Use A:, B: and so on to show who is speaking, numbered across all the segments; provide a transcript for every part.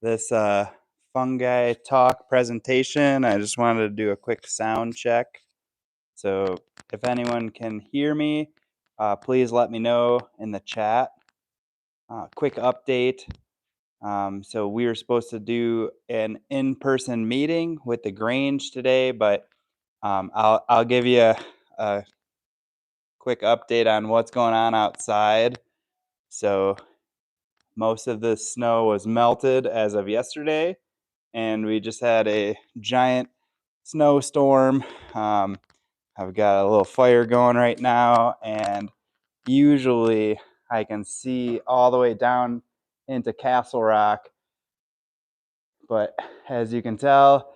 A: this fungi talk presentation. I just wanted to do a quick sound check. So if anyone can hear me, please let me know in the chat. Quick update. So we were supposed to do an in-person meeting with the Grange today, but I'll give you a quick update on what's going on outside. So most of the snow was melted as of yesterday, and we just had a giant snowstorm. I've got a little fire going right now, and usually I can see all the way down into Castle Rock, but as you can tell,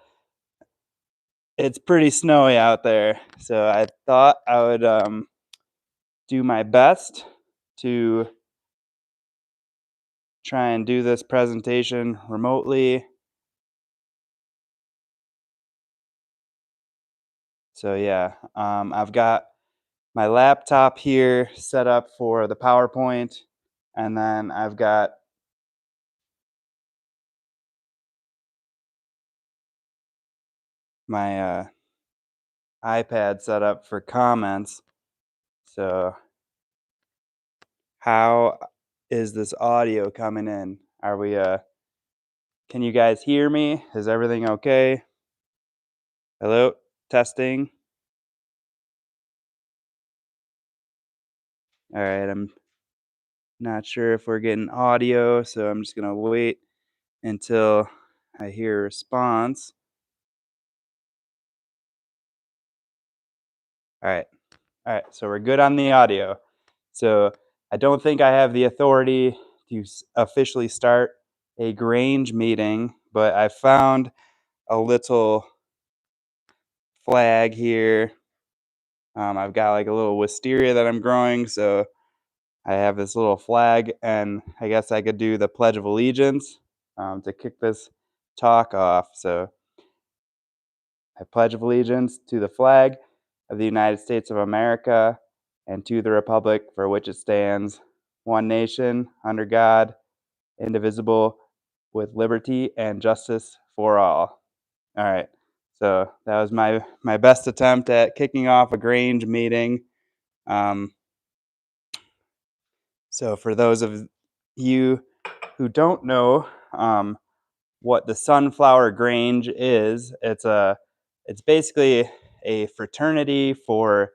A: it's pretty snowy out there. So I thought I would do my best to try and do this presentation remotely. So yeah, I've got my laptop here set up for the PowerPoint, and then I've got my iPad set up for comments. So how is this audio coming in? Are we can you guys hear me? Is everything okay? Hello? Testing. All right, I'm not sure if we're getting audio, so I'm just gonna wait until I hear a response. All right. All right, so we're good on the audio. So I don't think I have the authority to officially start a Grange meeting, but I found a little flag here. I've got like a little wisteria that I'm growing, so I have this little flag, and I guess I could do the Pledge of Allegiance to kick this talk off. So I pledge allegiance to the flag of the United States of America and to the republic for which it stands, one nation, under God, indivisible, with liberty and justice for all. All right. So that was my best attempt at kicking off a Grange meeting. So for those of you who don't know what the Sunflower Grange is, it's basically a fraternity for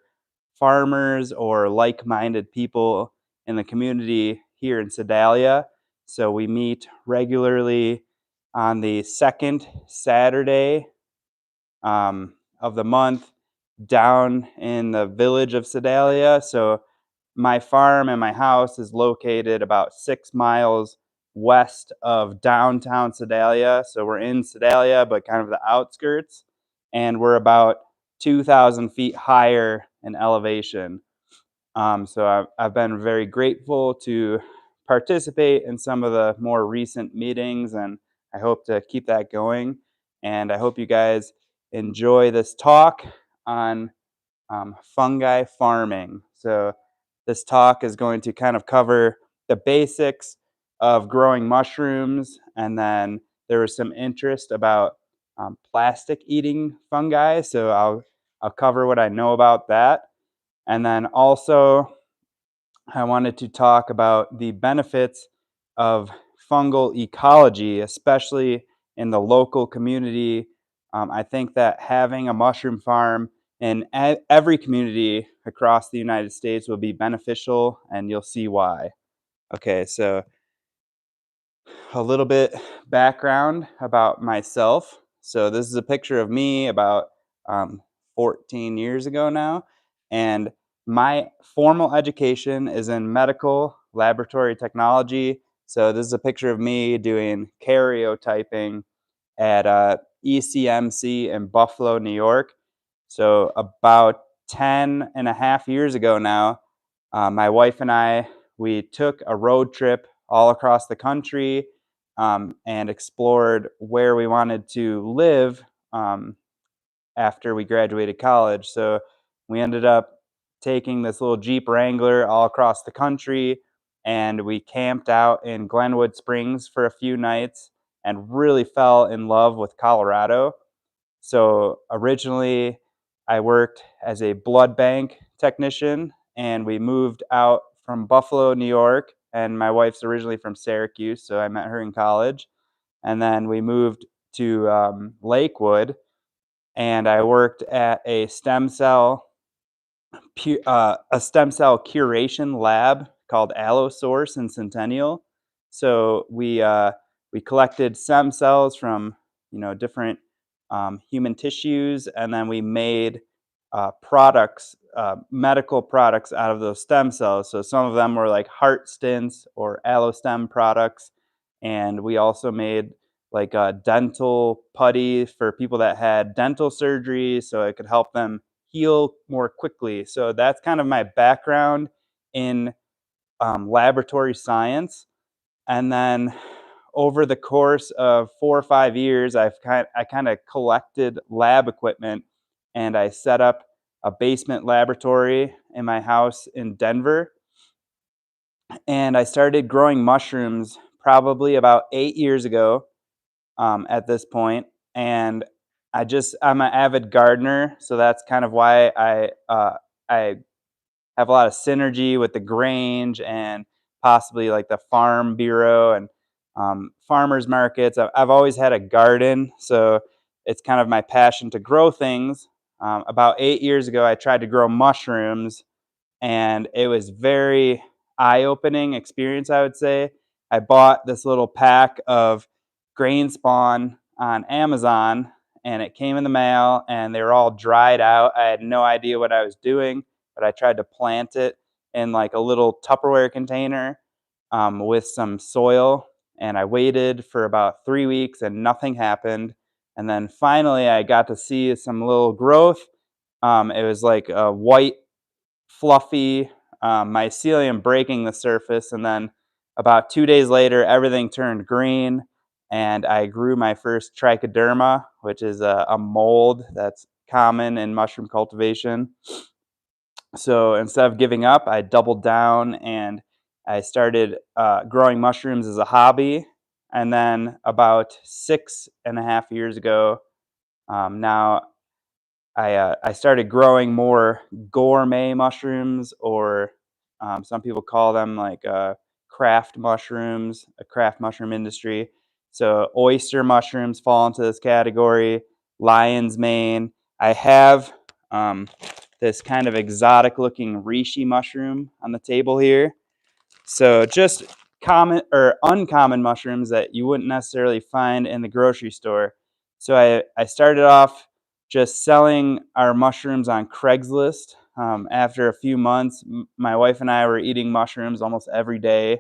A: farmers or like-minded people in the community here in Sedalia. So we meet regularly on the second Saturday of the month down in the village of Sedalia. So my farm and my house is located about 6 miles west of downtown Sedalia. So we're in Sedalia, but kind of the outskirts, and we're about 2,000 feet higher in elevation. So I've been very grateful to participate in some of the more recent meetings, and I hope to keep that going. And I hope you guys enjoy this talk on fungi farming. So this talk is going to kind of cover the basics of growing mushrooms, and then there was some interest about plastic eating fungi. So I'll cover what I know about that. And then also I wanted to talk about the benefits of fungal ecology, especially in the local community. I think that having a mushroom farm in every community across the United States will be beneficial, and you'll see why. Okay, so a little bit background about myself. So this is a picture of me about 14 years ago now, and my formal education is in medical laboratory technology. So this is a picture of me doing karyotyping at ECMC in Buffalo, New York. So about 10 and a half years ago now, my wife and I, we took a road trip all across the country and explored where we wanted to live after we graduated college. So we ended up taking this little Jeep Wrangler all across the country, and we camped out in Glenwood Springs for a few nights. and really fell in love with Colorado. So originally, I worked as a blood bank technician, and we moved out from Buffalo, New York. And my wife's originally from Syracuse, so I met her in college. And then we moved to Lakewood, and I worked at a stem cell curation lab called Allosource in Centennial. So we collected stem cells from different human tissues, and then we made products, medical products out of those stem cells. So some of them were like heart stents or allostem products, and we also made like a dental putty for people that had dental surgery, so it could help them heal more quickly. So that's kind of my background in laboratory science. And then over the course of 4 or 5 years, I kind of collected lab equipment, and I set up a basement laboratory in my house in Denver. And I started growing mushrooms probably about 8 years ago at this point. And I'm an avid gardener, so that's kind of why I have a lot of synergy with the Grange and possibly like the Farm Bureau and farmers markets. I've always had a garden, so it's kind of my passion to grow things. About 8 years ago, I tried to grow mushrooms, and it was very eye-opening experience, I would say. I bought this little pack of grain spawn on Amazon, and it came in the mail, and they were all dried out. I had no idea what I was doing, but I tried to plant it in like a little Tupperware container with some soil, and I waited for about 3 weeks, and nothing happened. And then finally, I got to see some little growth. It was like a white fluffy mycelium breaking the surface. And then about 2 days later, everything turned green, and I grew my first trichoderma, which is a mold that's common in mushroom cultivation. So instead of giving up, I doubled down, and I started growing mushrooms as a hobby. And then about 6.5 years ago, now I started growing more gourmet mushrooms, or some people call them like craft mushrooms, a craft mushroom industry. So oyster mushrooms fall into this category, lion's mane. I have this kind of exotic looking reishi mushroom on the table here. So just common or uncommon mushrooms that you wouldn't necessarily find in the grocery store. So I started off just selling our mushrooms on Craigslist. After a few months, my wife and I were eating mushrooms almost every day,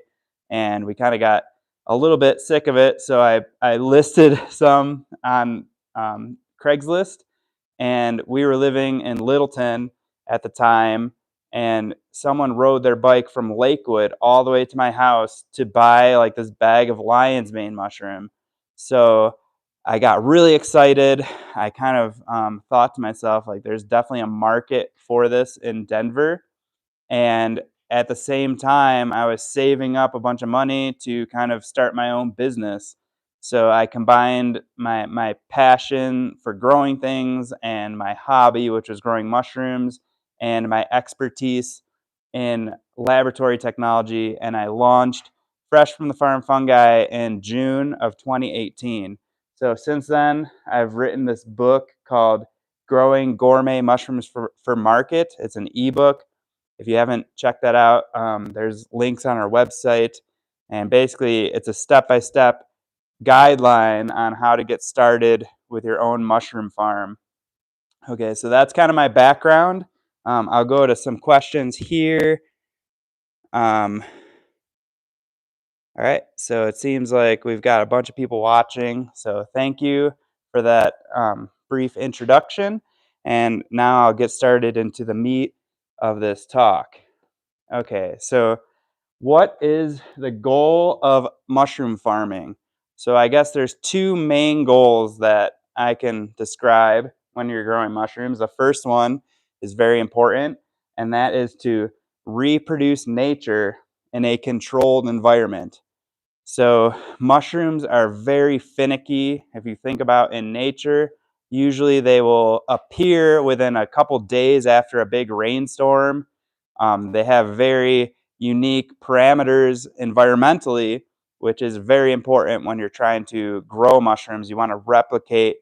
A: and we kind of got a little bit sick of it. So I listed some on Craigslist, and we were living in Littleton at the time, and someone rode their bike from Lakewood all the way to my house to buy like this bag of lion's mane mushroom. So I got really excited. I kind of thought to myself, like, there's definitely a market for this in Denver. And at the same time, I was saving up a bunch of money to kind of start my own business. So I combined my passion for growing things and my hobby, which was growing mushrooms, and my expertise in laboratory technology. And I launched Fresh from the Farm Fungi in June of 2018. So since then, I've written this book called Growing Gourmet Mushrooms for Market. It's an ebook. If you haven't checked that out, there's links on our website. And basically, it's a step-by-step guideline on how to get started with your own mushroom farm. Okay, so that's kind of my background. I'll go to some questions here. All right, so it seems like we've got a bunch of people watching. So thank you for that brief introduction. And now I'll get started into the meat of this talk. Okay, so what is the goal of mushroom farming? So I guess there's two main goals that I can describe when you're growing mushrooms. The first one is very important, and that is to reproduce nature in a controlled environment. So mushrooms are very finicky. If you think about in nature, usually they will appear within a couple days after a big rainstorm. They have very unique parameters environmentally, which is very important when you're trying to grow mushrooms. You want to replicate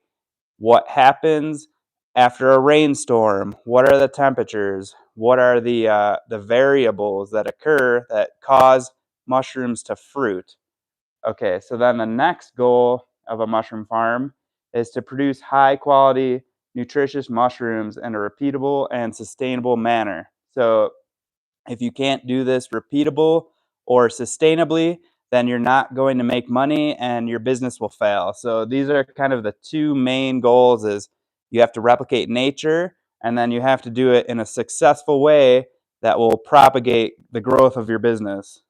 A: what happens after a rainstorm. What are the temperatures? What are the variables that occur that cause mushrooms to fruit? Okay, so then the next goal of a mushroom farm is to produce high quality, nutritious mushrooms in a repeatable and sustainable manner. So if you can't do this repeatable or sustainably, then you're not going to make money and your business will fail. So these are kind of the two main goals: is you have to replicate nature, and then you have to do it in a successful way that will propagate the growth of your business.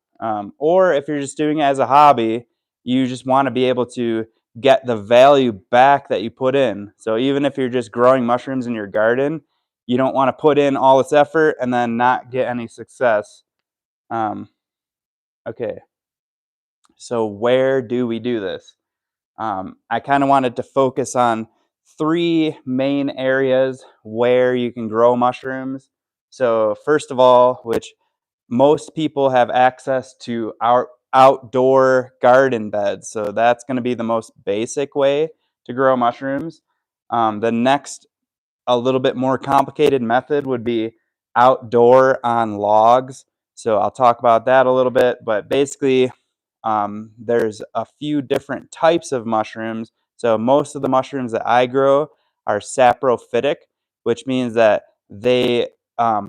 A: Or if you're just doing it as a hobby, you just want to be able to get the value back that you put in. So even if you're just growing mushrooms in your garden, you don't want to put in all this effort and then not get any success. Um, okay, so where do we do this? I kind of wanted to focus on three main areas where you can grow mushrooms. So first of all, which most people have access to our outdoor garden beds. So that's going to be the most basic way to grow mushrooms. The next, a little bit more complicated method would be outdoor on logs. So I'll talk about that a little bit, but basically there's a few different types of mushrooms. So most of the mushrooms that I grow are saprophytic, which means that they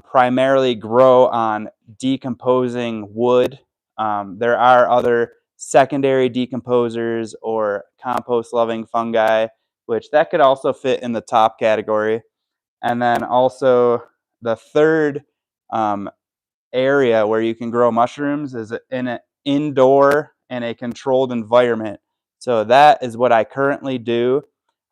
A: primarily grow on decomposing wood. There are other secondary decomposers or compost-loving fungi, which that could also fit in the top category. And then also the third um, area where you can grow mushrooms is in an indoor and a controlled environment. So that is what I currently do.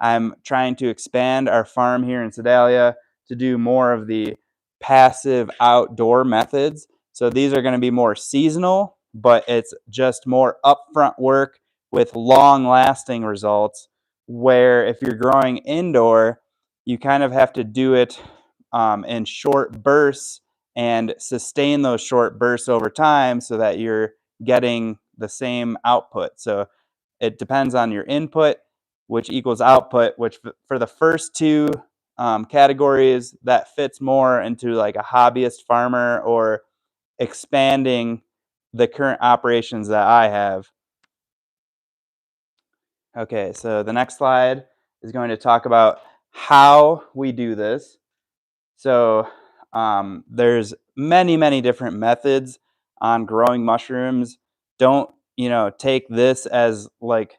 A: I'm trying to expand our farm here in Sedalia to do more of the passive outdoor methods. So these are going to be more seasonal, but it's just more upfront work with long lasting results. Where if you're growing indoor, you kind of have to do it in short bursts and sustain those short bursts over time so that you're getting the same output. So it depends on your input, which equals output, which for the first two categories, that fits more into like a hobbyist farmer or expanding the current operations that I have. Okay, so the next slide is going to talk about how we do this. So there's many different methods on growing mushrooms. Don't take this as like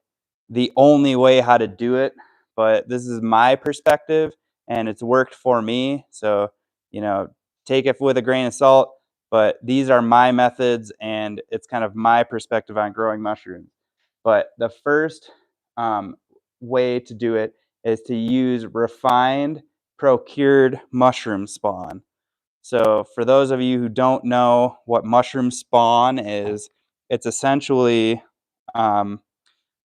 A: the only way how to do it, but this is my perspective and it's worked for me. So you know take it with a grain of salt, but these are my methods and it's kind of my perspective on growing mushrooms. But the first way to do it is to use refined procured mushroom spawn. So for those of you who don't know what mushroom spawn is, it's essentially um,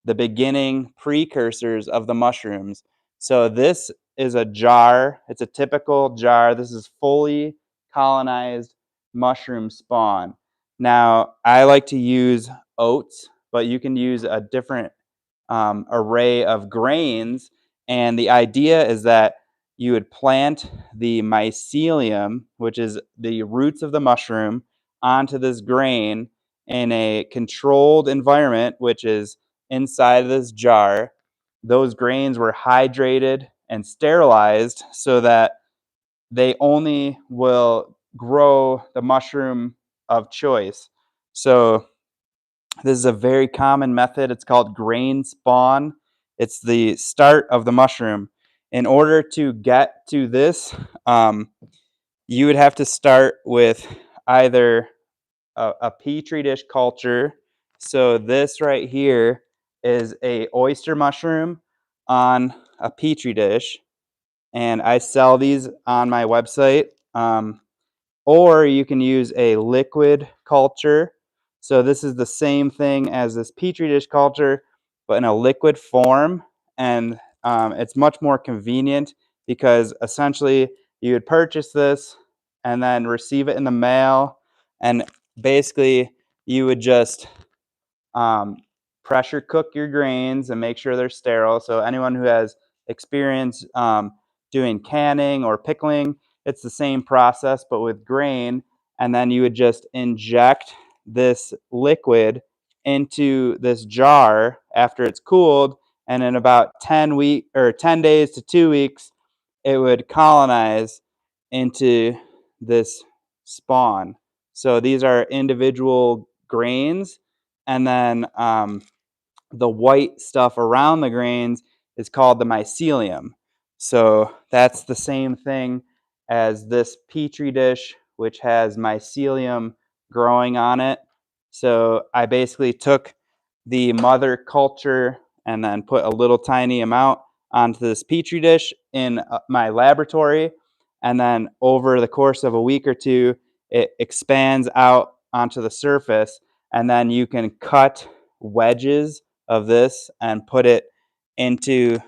A: the beginning precursors of the mushrooms. So this is a jar. It's a typical jar. This is fully colonized mushroom spawn. Now, I like to use oats, but you can use a different array of grains. And the idea is that you would plant the mycelium, which is the roots of the mushroom, onto this grain in a controlled environment, which is inside of this jar. Those grains were hydrated and sterilized so that they only will grow the mushroom of choice. So this is a very common method. It's called grain spawn. It's the start of the mushroom. In order to get to this, you would have to start with either a petri dish culture. So this right here is a oyster mushroom on a petri dish, and I sell these on my website. Or you can use a liquid culture. So this is the same thing as this petri dish culture, but in a liquid form, and it's much more convenient because essentially you would purchase this and then receive it in the mail, and basically you would just um, pressure cook your grains and make sure they're sterile. So anyone who has experience doing canning or pickling, it's the same process, but with grain. And then you would just inject this liquid into this jar after it's cooled. And in about 10 days to 2 weeks, it would colonize into this spawn. So these are individual grains, and then the white stuff around the grains is called the mycelium. So that's the same thing as this petri dish, which has mycelium growing on it. So I basically took the mother culture and then put a little tiny amount onto this petri dish in my laboratory. And then over the course of a week or two, it expands out onto the surface. And then you can cut wedges of this and put it into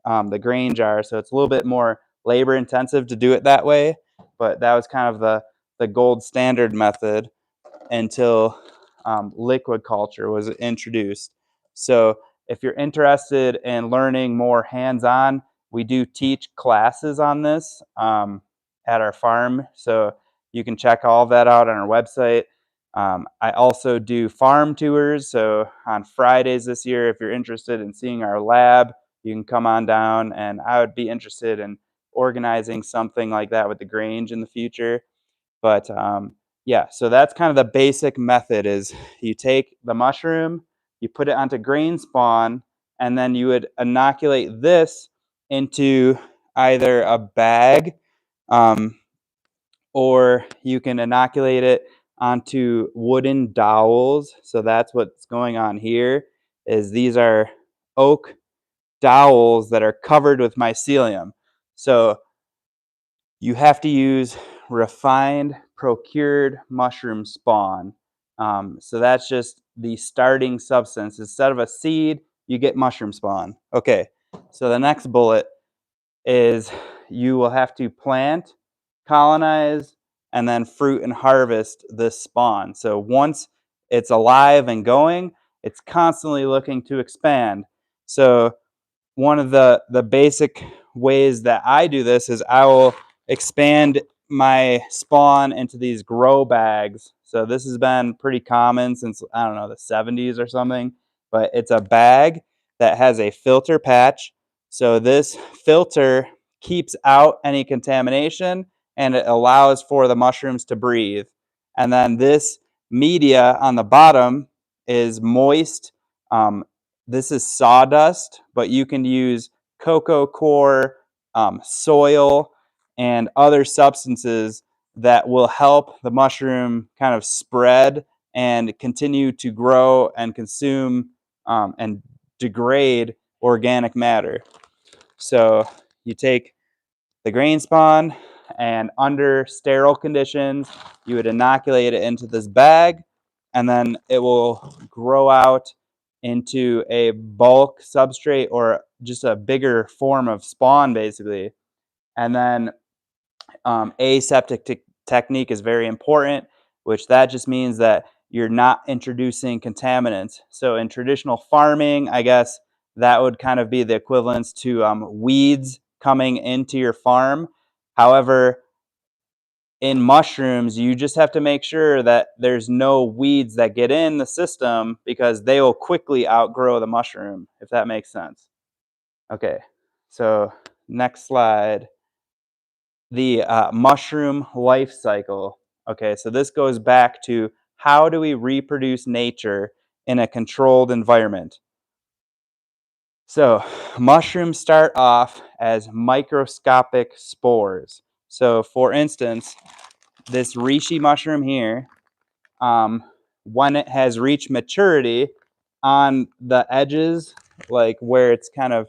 A: the grain jar. So it's a little bit more labor intensive to do it that way. But that was kind of the gold standard method until liquid culture was introduced. So if you're interested in learning more hands-on, we do teach classes on this at our farm. So you can check all of that out on our website. I also do farm tours. So on Fridays this year, if you're interested in seeing our lab, you can come on down, and I would be interested in organizing something like that with the Grange in the future. But yeah, so that's kind of the basic method is you take the mushroom, you put it onto grain spawn, and then you would inoculate this into either a bag um, or you can inoculate it onto wooden dowels. So that's what's going on here is these are oak dowels that are covered with mycelium. So you have to use refined, procured mushroom spawn. So that's just the starting substance. Instead of a seed, you get mushroom spawn. Okay, so the next bullet is you will have to plant, colonize, and then fruit and harvest this spawn. So once it's alive and going, it's constantly looking to expand. So one of the basic ways that I do this is I will expand my spawn into these grow bags. So this has been pretty common since, I don't know, the 70s or something, but it's a bag that has a filter patch. So this filter keeps out any contamination and it allows for the mushrooms to breathe. And then this media on the bottom is moist. This is sawdust, but you can use cocoa coir, soil, and other substances that will help the mushroom kind of spread and continue to grow and consume and degrade organic matter. So you take the grain spawn, and under sterile conditions, you would inoculate it into this bag, and then it will grow out into a bulk substrate or just a bigger form of spawn, basically. And then aseptic technique is very important, which that just means that you're not introducing contaminants. So in traditional farming, I guess that would kind of be the equivalence to weeds coming into your farm. However, in mushrooms, you just have to make sure that there's no weeds that get in the system because they will quickly outgrow the mushroom, if that makes sense. Okay, so next slide. The mushroom life cycle. Okay, so this goes back to how do we reproduce nature in a controlled environment? So mushrooms start off as microscopic spores. So for instance, this reishi mushroom here, when it has reached maturity on the edges, like where it's kind of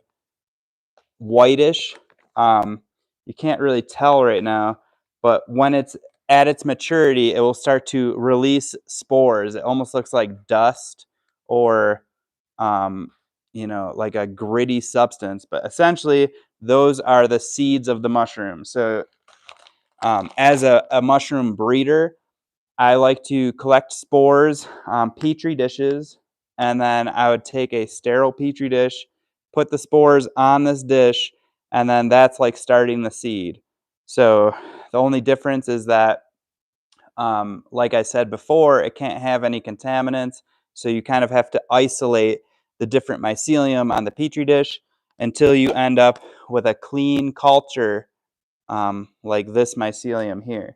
A: whitish, you can't really tell right now, but when it's at its maturity, it will start to release spores. It almost looks like dust or, um, like a gritty substance. But essentially, those are the seeds of the mushroom. So, as a mushroom breeder, I like to collect spores on petri dishes, and then I would take a sterile petri dish, put the spores on this dish, and then that's like starting the seed. So the only difference is that, like I said before, it can't have any contaminants. So you kind of have to isolate the different mycelium on the petri dish until you end up with a clean culture, like this mycelium here.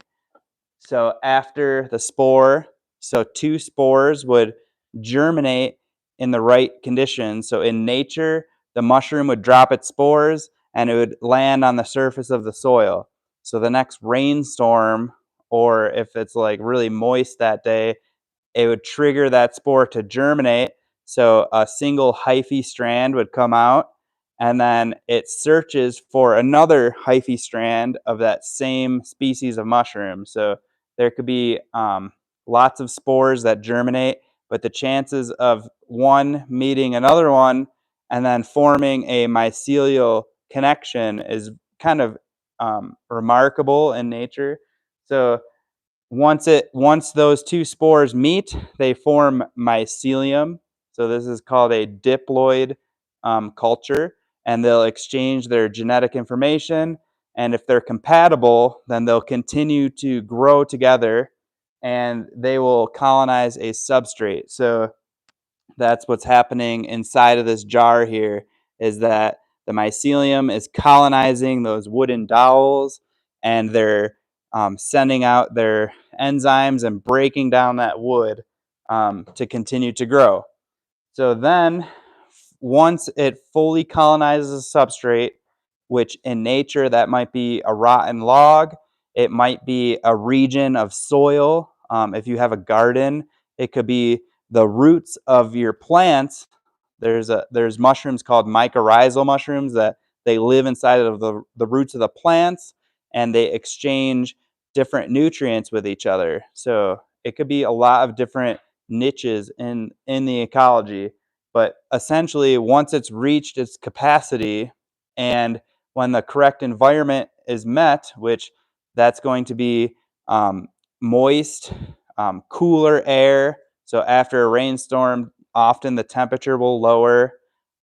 A: So after the spore, so 2 spores would germinate in the right conditions. So in nature, the mushroom would drop its spores and it would land on the surface of the soil. So the next rainstorm, or if it's like really moist that day, it would trigger that spore to germinate. So a single hyphae strand would come out, and then it searches for another hyphae strand of that same species of mushroom. So there could be lots of spores that germinate, but the chances of one meeting another one and then forming a mycelial connection is kind of remarkable in nature. So once those 2 spores meet, they form mycelium. So this is called a diploid culture, and they'll exchange their genetic information. And if they're compatible, then they'll continue to grow together, and they will colonize a substrate. So that's what's happening inside of this jar here, is that the mycelium is colonizing those wooden dowels, and they're sending out their enzymes and breaking down that wood to continue to grow. So then, once it fully colonizes a substrate, which in nature that might be a rotten log, it might be a region of soil. If you have a garden, it could be the roots of your plants. There's mushrooms called mycorrhizal mushrooms that they live inside of the roots of the plants, and they exchange different nutrients with each other. So it could be a lot of different niches in the ecology. But essentially, once it's reached its capacity, and when the correct environment is met, which that's going to be moist, cooler air. So after a rainstorm, often the temperature will lower.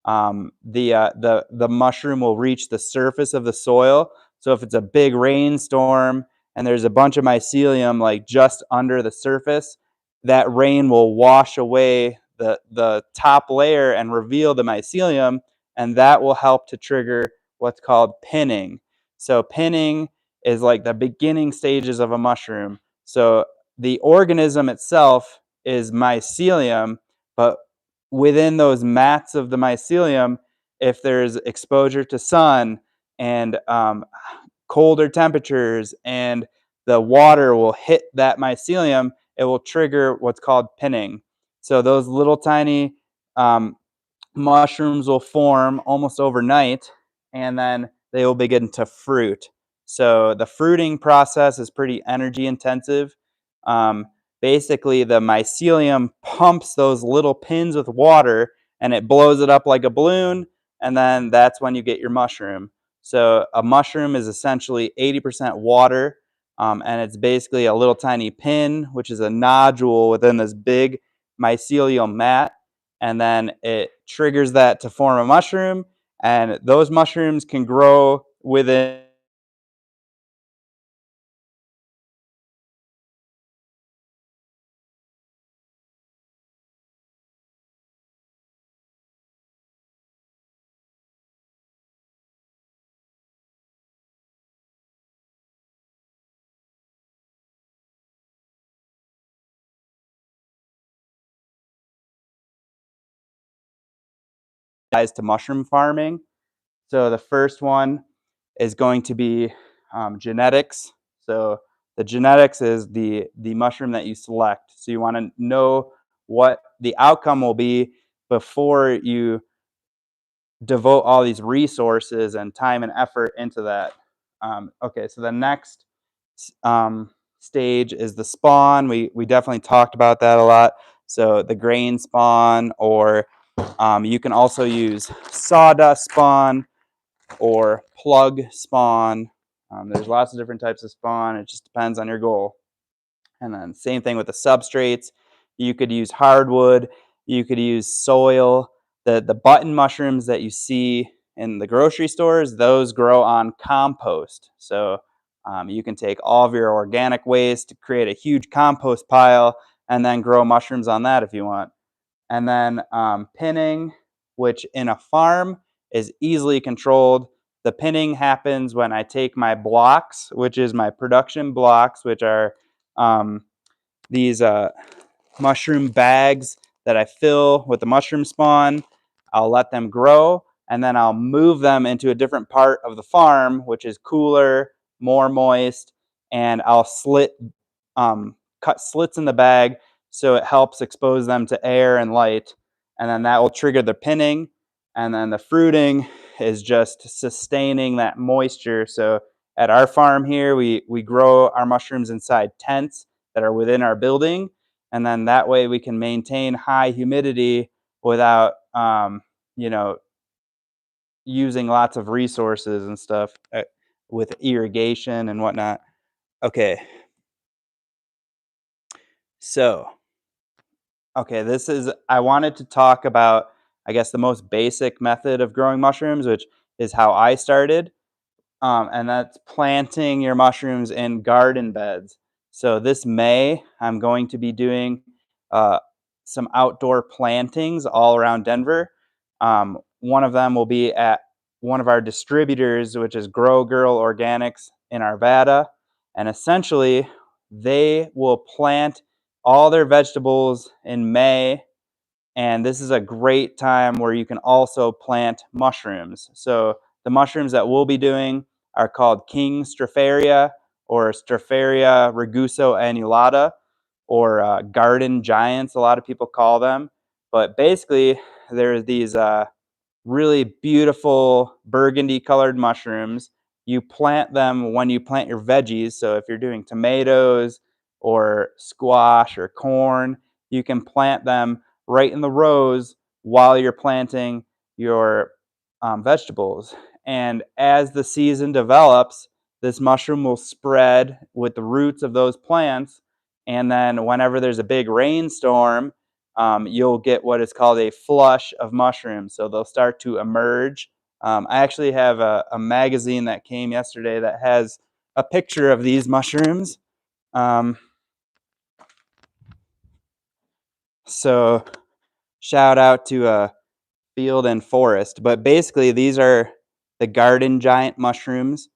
A: The mushroom will reach the surface of the soil. So if it's a big rainstorm and there's a bunch of mycelium like just under the surface, that rain will wash away the top layer and reveal the mycelium, and that will help to trigger what's called pinning. So pinning is like the beginning stages of a mushroom. So the organism itself is mycelium, but within those mats of the mycelium, if there's exposure to sun and colder temperatures and the water will hit that mycelium, it will trigger what's called pinning. So those little tiny um, mushrooms will form almost overnight, and then they will begin to fruit. So the fruiting process is pretty energy intensive. Um, Basically, the mycelium pumps those little pins with water, and it blows it up like a balloon, and then that's when you get your mushroom. So a mushroom is essentially 80% water, and it's basically a little tiny pin, which is a nodule within this big mycelial mat, and then it triggers that to form a mushroom, and those mushrooms can grow within to mushroom farming. So the first one is going to be genetics. So the genetics is the mushroom that you select. So you want to know what the outcome will be before you devote all these resources and time and effort into that. Okay, so the next stage is the spawn. We definitely talked about that a lot. So the grain spawn, or you can also use sawdust spawn or plug spawn. There's lots of different types of spawn. It just depends on your goal. And then same thing with the substrates. You could use hardwood. You could use soil. The button mushrooms that you see in the grocery stores, those grow on compost. So you can take all of your organic waste, create a huge compost pile, and then grow mushrooms on that if you want. And then pinning, which in a farm is easily controlled. The pinning happens when I take my blocks, which is my production blocks, which are these mushroom bags that I fill with the mushroom spawn. I'll let them grow, and then I'll move them into a different part of the farm, which is cooler, more moist, and I'll cut slits in the bag so it helps expose them to air and light, and then that will trigger the pinning, and then the fruiting is just sustaining that moisture. So at our farm here, we grow our mushrooms inside tents that are within our building, and then that way we can maintain high humidity without you know, using lots of resources and stuff with irrigation and whatnot. Okay, so this is, I wanted to talk about, I guess, the most basic method of growing mushrooms, which is how I started. And that's planting your mushrooms in garden beds. So this May, I'm going to be doing some outdoor plantings all around Denver. One of them will be at one of our distributors, which is Grow Girl Organics in Arvada. And essentially, they will plant all their vegetables in May, and this is a great time where you can also plant mushrooms. So the mushrooms that we'll be doing are called King Stropharia or Stropharia raguso annulata, or garden giants, a lot of people call them. But basically, there's these really beautiful burgundy colored mushrooms. You plant them when you plant your veggies. So if you're doing tomatoes or squash or corn, you can plant them right in the rows while you're planting your vegetables. And as the season develops, this mushroom will spread with the roots of those plants. And then whenever there's a big rainstorm, you'll get what is called a flush of mushrooms. So they'll start to emerge. I actually have a magazine that came yesterday that has a picture of these mushrooms. So shout out to Field and Forest. But basically, these are the garden giant mushrooms.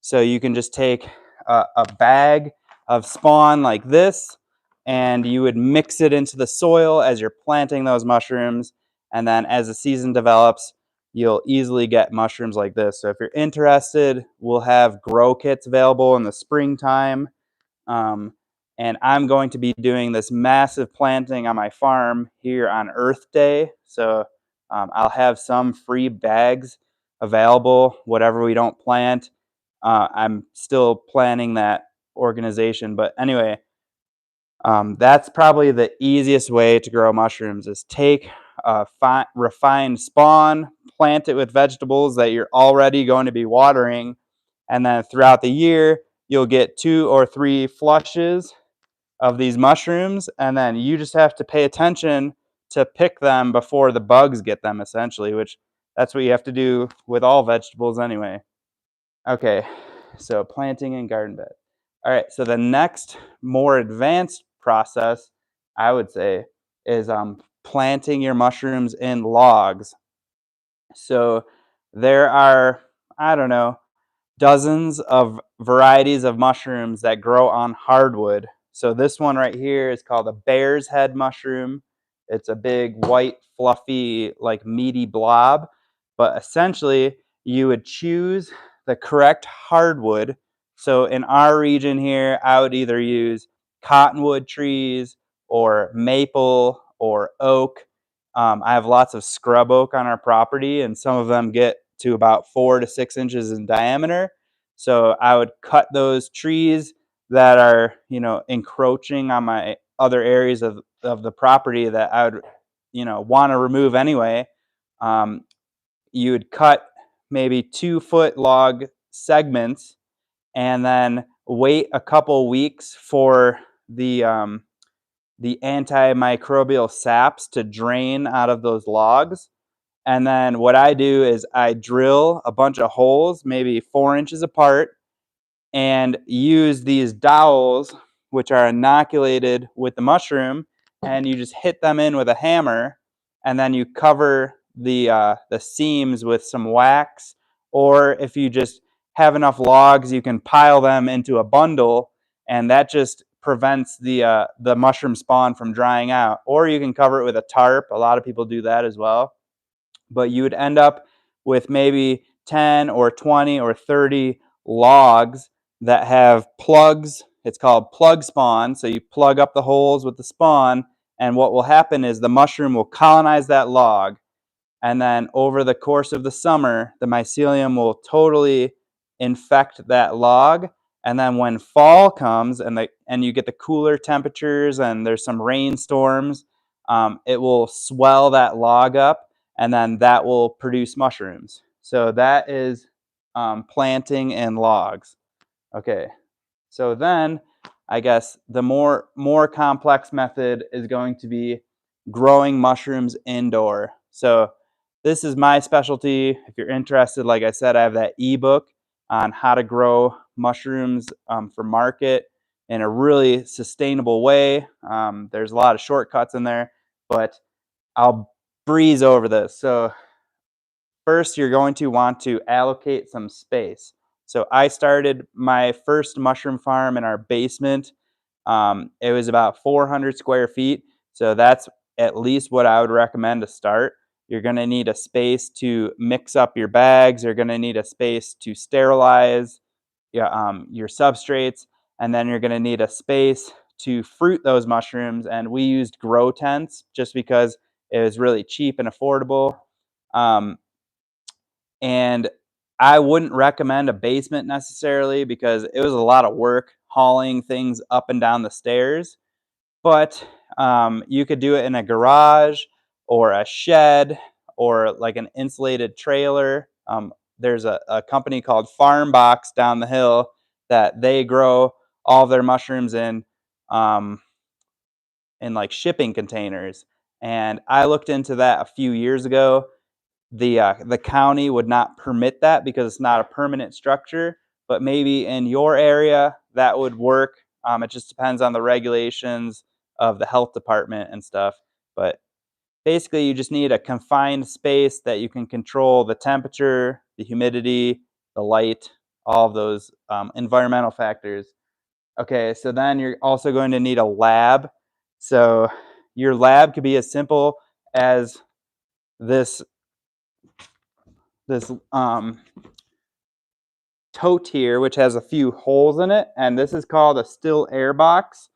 A: So you can just take a bag of spawn like this, and you would mix it into the soil as you're planting those mushrooms. And then as the season develops, you'll easily get mushrooms like this. So if you're interested, we'll have grow kits available in the springtime. Um, and I'm going to be doing this massive planting on my farm here on Earth Day. So I'll have some free bags available, whatever we don't plant. I'm still planning that organization. But anyway, that's probably the easiest way to grow mushrooms is take refined spawn, plant it with vegetables that you're already going to be watering, and then throughout the year, you'll get 2 or 3 flushes of these mushrooms, and then you just have to pay attention to pick them before the bugs get them, essentially, which that's what you have to do with all vegetables anyway. Okay, so planting in garden bed. All right, so the next more advanced process, I would say, is planting your mushrooms in logs. So there are, I don't know, dozens of varieties of mushrooms that grow on hardwood. So this one right here is called a bear's head mushroom. It's a big white, fluffy, like meaty blob. But essentially, you would choose the correct hardwood. So in our region here, I would either use cottonwood trees or maple or oak. I have lots of scrub oak on our property, and some of them get to about 4 to 6 inches in diameter. So I would cut those trees that are, encroaching on my other areas of the property that I would, want to remove anyway, you would cut maybe 2-foot log segments and then wait a couple weeks for the antimicrobial saps to drain out of those logs. And then what I do is I drill a bunch of holes, maybe 4 inches apart, and use these dowels, which are inoculated with the mushroom, and you just hit them in with a hammer, and then you cover the seams with some wax, or if you just have enough logs, you can pile them into a bundle, and that just prevents the mushroom spawn from drying out. Or you can cover it with a tarp. A lot of people do that as well. But you would end up with maybe 10 or 20 or 30 logs that have plugs. It's called plug spawn. So you plug up the holes with the spawn, and what will happen is the mushroom will colonize that log, and then over the course of the summer, the mycelium will totally infect that log. And then when fall comes and you get the cooler temperatures and there's some rainstorms, it will swell that log up, and then that will produce mushrooms. So that is planting in logs. Okay, so then I guess the more complex method is going to be growing mushrooms indoor. So this is my specialty. If you're interested, like I said, I have that ebook on how to grow mushrooms for market in a really sustainable way. There's a lot of shortcuts in there, but I'll breeze over this. So first, you're going to want to allocate some space. So I started my first mushroom farm in our basement. It was about 400 square feet. So that's at least what I would recommend to start. You're going to need a space to mix up your bags. You're going to need a space to sterilize your substrates. And then you're going to need a space to fruit those mushrooms. And we used grow tents just because it was really cheap and affordable. And I wouldn't recommend a basement necessarily because it was a lot of work hauling things up and down the stairs. But you could do it in a garage or a shed or like an insulated trailer. There's a company called Farm Box down the hill that they grow all their mushrooms in like shipping containers. And I looked into that a few years ago. The county would not permit that because it's not a permanent structure, but maybe in your area that would work. It just depends on the regulations of the health department and stuff. But basically, you just need a confined space that you can control the temperature, the humidity, the light, all of those environmental factors. Okay, so then you're also going to need a lab. So your lab could be as simple as this tote here, which has a few holes in it, and this is called a still air box.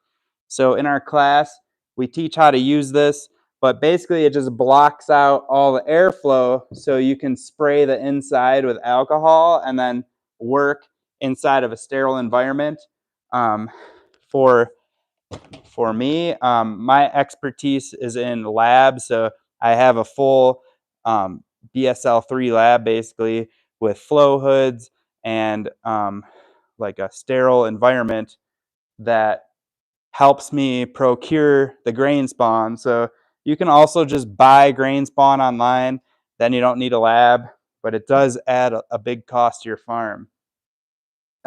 A: So in our class, we teach how to use this, but basically it just blocks out all the airflow so you can spray the inside with alcohol and then work inside of a sterile environment. For me, my expertise is in labs, so I have a full BSL-3 lab basically with flow hoods and like a sterile environment that helps me procure the grain spawn. So you can also just buy grain spawn online, then you don't need a lab, but it does add a big cost to your farm.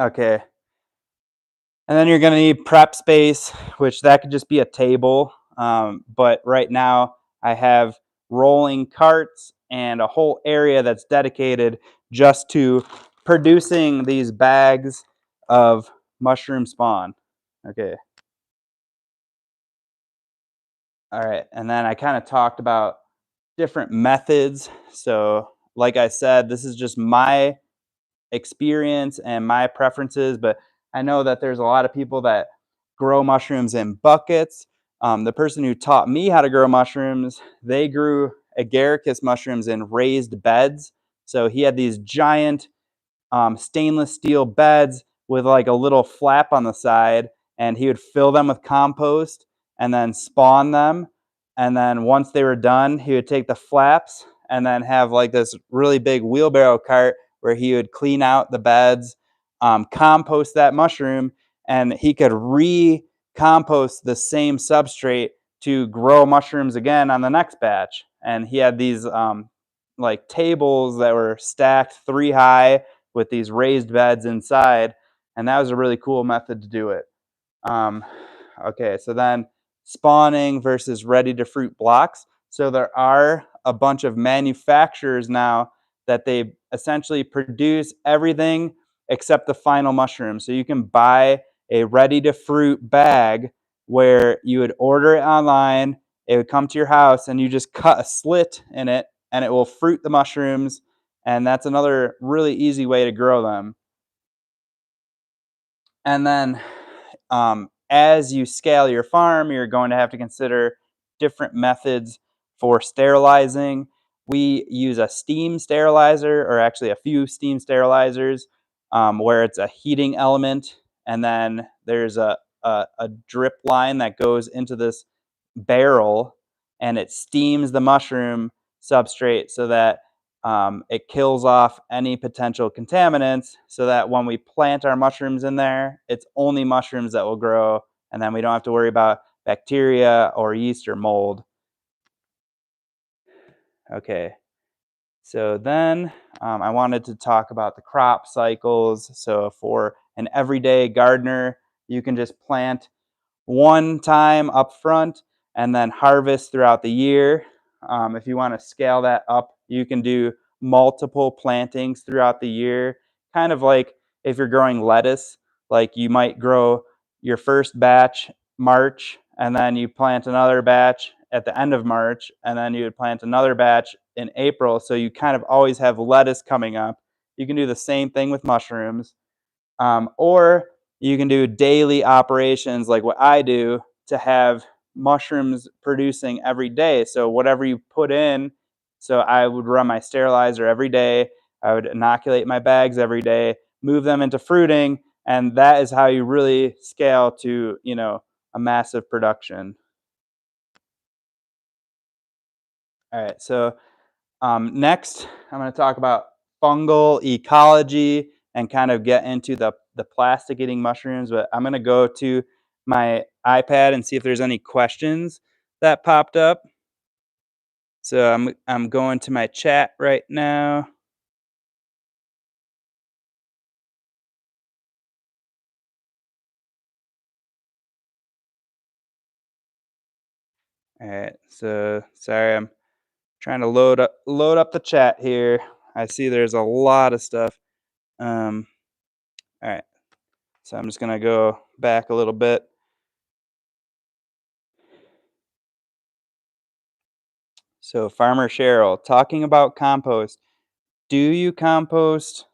A: Okay. And then you're going to need prep space, which that could just be a table. But right now I have rolling carts and a whole area that's dedicated just to producing these bags of mushroom spawn. Okay. All right. And then I kind of talked about different methods. So like I said, this is just my experience and my preferences, but I know that there's a lot of people that grow mushrooms in buckets. The person who taught me how to grow mushrooms, they grew agaricus mushrooms in raised beds. So he had these giant stainless steel beds with like a little flap on the side, and he would fill them with compost and then spawn them. And then once they were done, he would take the flaps and then have like this really big wheelbarrow cart where he would clean out the beds, compost that mushroom, and he could re-compost the same substrate to grow mushrooms again on the next batch. And he had these like tables that were stacked 3 high with these raised beds inside, and that was a really cool method to do it. Okay, so then spawning versus ready to fruit blocks. So there are a bunch of manufacturers now that they essentially produce everything except the final mushroom. So you can buy a ready to fruit bag where you would order it online, it would come to your house, and you just cut a slit in it and it will fruit the mushrooms. And that's another really easy way to grow them. And then as you scale your farm, you're going to have to consider different methods for sterilizing. We use a steam sterilizer, or actually a few steam sterilizers, where it's a heating element, and then there's a drip line that goes into this barrel, and it steams the mushroom substrate so that it kills off any potential contaminants, so that when we plant our mushrooms in there, it's only mushrooms that will grow, and then we don't have to worry about bacteria or yeast or mold. Okay, so then I wanted to talk about the crop cycles. So for an everyday gardener, you can just plant one time up front and then harvest throughout the year. If you want to scale that up, you can do multiple plantings throughout the year. Kind of like if you're growing lettuce, like you might grow your first batch March, and then you plant another batch at the end of March, and then you would plant another batch in April. So you kind of always have lettuce coming up. You can do the same thing with mushrooms. Or you can do daily operations like what I do to have mushrooms producing every day. So whatever you put in, so I would run my sterilizer every day. I would inoculate my bags every day, move them into fruiting, and that is how you really scale to, a massive production. All right, so next, I'm going to talk about fungal ecology and kind of get into the plastic eating mushrooms, but I'm going to go to my iPad and see if there's any questions that popped up. So I'm going to my chat right now. All right, so sorry, I'm trying to load up the chat here. I see there's a lot of stuff. Um, all right, so I'm just gonna go back a little bit. So Farmer Cheryl talking about compost. Do you compost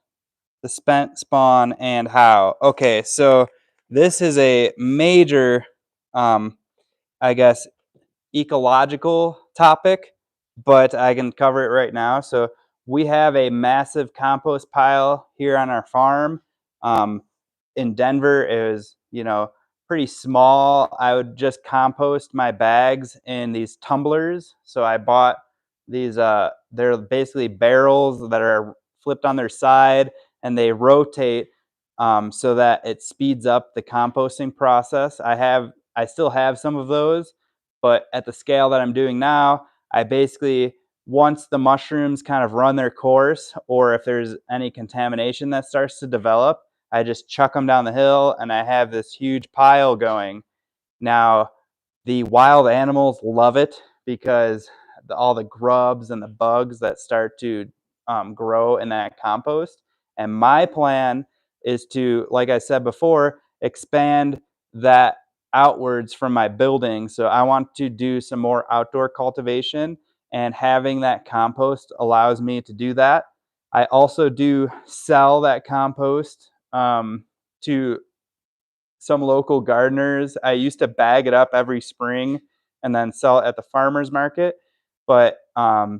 A: the spent spawn and how? Okay, so this is a major, um, I guess, ecological topic, but I can cover it right now. So we have a massive compost pile here on our farm. In Denver, it was, pretty small. I would just compost my bags in these tumblers. So I bought these, they're basically barrels that are flipped on their side, and they rotate so that it speeds up the composting process. I still have some of those, but at the scale that I'm doing now, I basically, once the mushrooms kind of run their course, or if there's any contamination that starts to develop, I just chuck them down the hill and I have this huge pile going. Now, the wild animals love it because all the grubs and the bugs that start to grow in that compost. And my plan is to, like I said before, expand that outwards from my building. So I want to do some more outdoor cultivation, and having that compost allows me to do that. I also do sell that compost to some local gardeners. I used to bag it up every spring and then sell it at the farmer's market, but I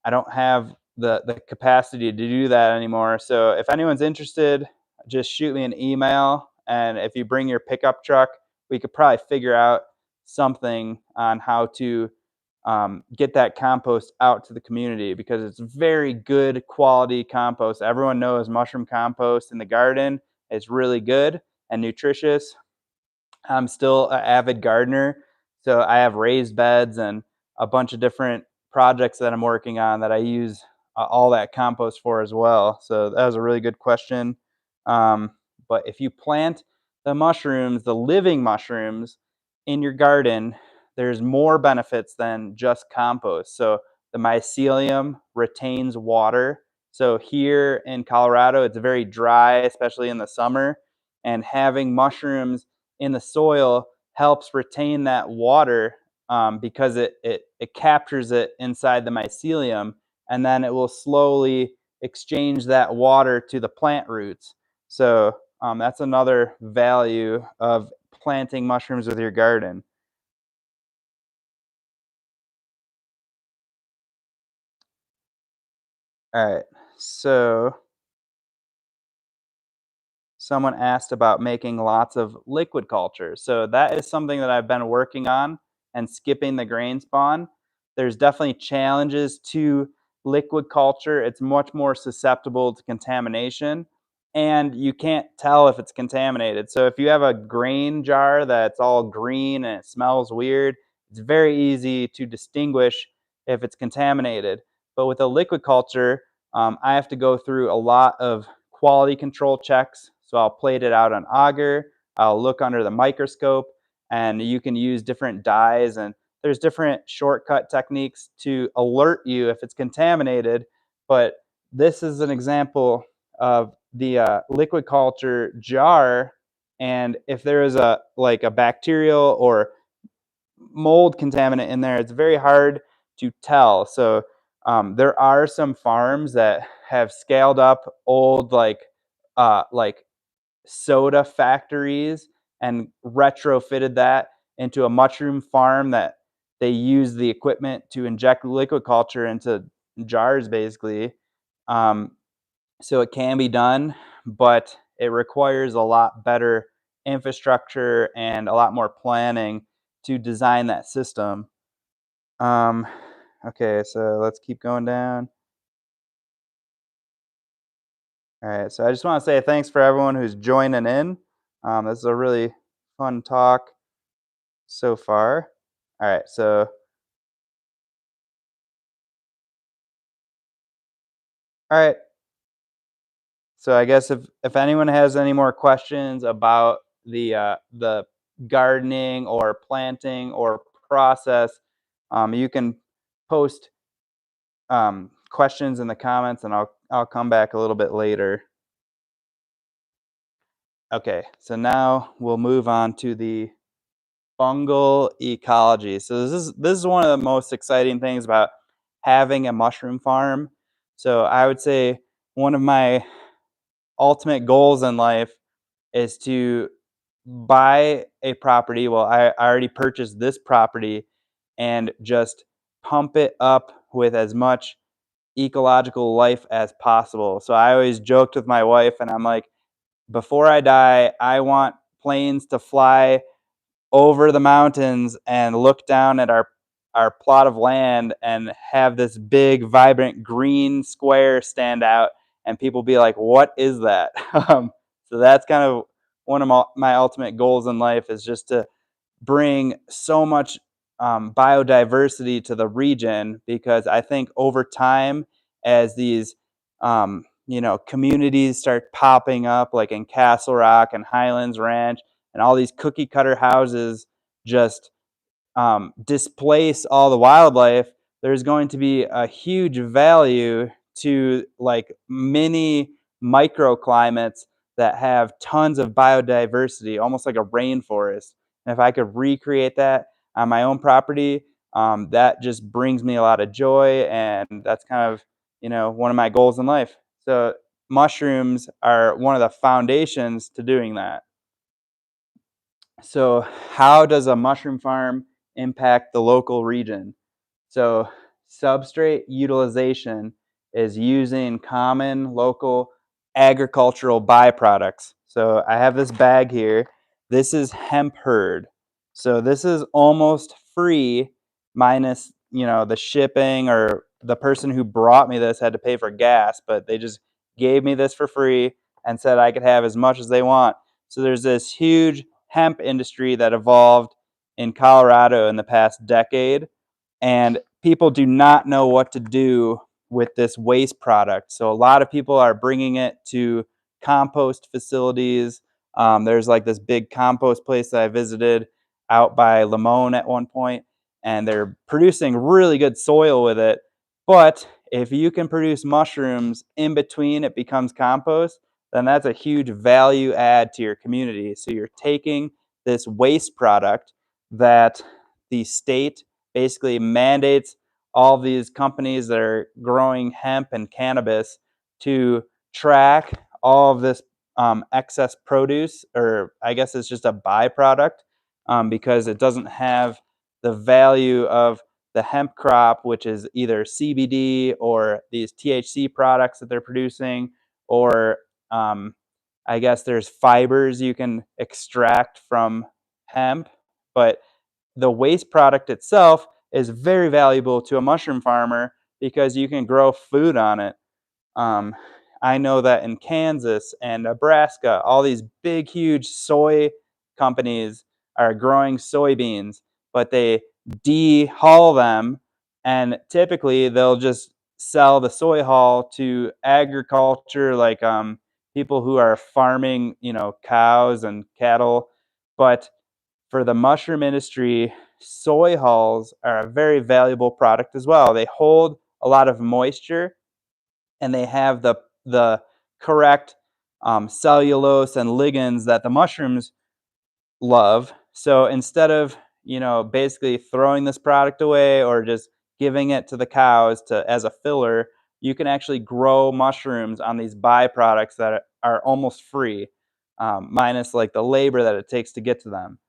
A: don't have the capacity to do that anymore. So if anyone's interested, just shoot me an email. And if you bring your pickup truck, we could probably figure out something on how to get that compost out to the community, because it's very good quality compost. Everyone knows mushroom compost in the garden is really good and nutritious. I'm still an avid gardener, so I have raised beds and a bunch of different projects that I'm working on that I use all that compost for as well. So that was a really good question. Um, but if you plant the mushrooms, the living mushrooms, in your garden, there's more benefits than just compost. So the mycelium retains water. So here in Colorado, it's very dry, especially in the summer, and having mushrooms in the soil helps retain that water, because it captures it inside the mycelium, and then it will slowly exchange that water to the plant roots. So that's another value of planting mushrooms with your garden. All right. So someone asked about making lots of liquid culture. So that is something that I've been working on, and skipping the grain spawn. There's definitely challenges to liquid culture. It's much more susceptible to contamination, and you can't tell if it's contaminated. So if you have a grain jar that's all green and it smells weird, it's very easy to distinguish if it's contaminated. But with a liquid culture, I have to go through a lot of quality control checks. So I'll plate it out on agar, I'll look under the microscope, and you can use different dyes, and there's different shortcut techniques to alert you if it's contaminated. But this is an example of the liquid culture jar, and if there is a like a bacterial or mold contaminant in there, it's very hard to tell. So there are some farms that have scaled up old like soda factories and retrofitted that into a mushroom farm, that they use the equipment to inject liquid culture into jars, basically. Um, so it can be done, but it requires a lot better infrastructure and a lot more planning to design that system. Um, okay, so let's keep going down. All right, so I just want to say thanks for everyone who's joining in. This is a really fun talk so far. All right, so all right, so I guess if anyone has any more questions about the gardening or planting or process, you can post questions in the comments, and I'll come back a little bit later. Okay, so now we'll move on to the fungal ecology. So this is one of the most exciting things about having a mushroom farm. So I would say one of my ultimate goals in life is to buy a property. Well, I already purchased this property, and just pump it up with as much ecological life as possible. So I always joked with my wife, and I'm like, before I die, I want planes to fly over the mountains and look down at our plot of land and have this big vibrant green square stand out, and people be like, what is that? So that's kind of one of my ultimate goals in life, is just to bring so much biodiversity to the region, because I think over time, as these communities start popping up, like in Castle Rock and Highlands Ranch, and all these cookie cutter houses just displace all the wildlife, there's going to be a huge value to like mini microclimates that have tons of biodiversity, almost like a rainforest. And if I could recreate that on my own property, that just brings me a lot of joy, and that's kind of one of my goals in life. So mushrooms are one of the foundations to doing that. So how does a mushroom farm impact the local region? So substrate utilization is using common local agricultural byproducts. So I have this bag here. This is hemp hurd. So this is almost free minus, the shipping, or the person who brought me this had to pay for gas, but they just gave me this for free and said I could have as much as they want. So there's this huge hemp industry that evolved in Colorado in the past decade, and people do not know what to do with this waste product. So a lot of people are bringing it to compost facilities. There's like this big compost place that I visited out by Limon at one point, and they're producing really good soil with it. But if you can produce mushrooms in between it becomes compost, then that's a huge value add to your community. So you're taking this waste product that the state basically mandates all these companies that are growing hemp and cannabis to track all of this excess produce, or I guess it's just a byproduct, because it doesn't have the value of the hemp crop, which is either CBD or these THC products that they're producing, or I guess there's fibers you can extract from hemp. But the waste product itself is very valuable to a mushroom farmer because you can grow food on it. Um, I know that in Kansas and Nebraska, all these big, huge soy companies are growing soybeans, but they de-hull them, and typically they'll just sell the soy hull to agriculture, like people who are farming, cows and cattle. But for the mushroom industry, soy hulls are a very valuable product as well. They hold a lot of moisture, and they have the correct cellulose and ligands that the mushrooms love. So instead of basically throwing this product away or just giving it to the cows as a filler, you can actually grow mushrooms on these byproducts that are almost free, minus like the labor that it takes to get to them.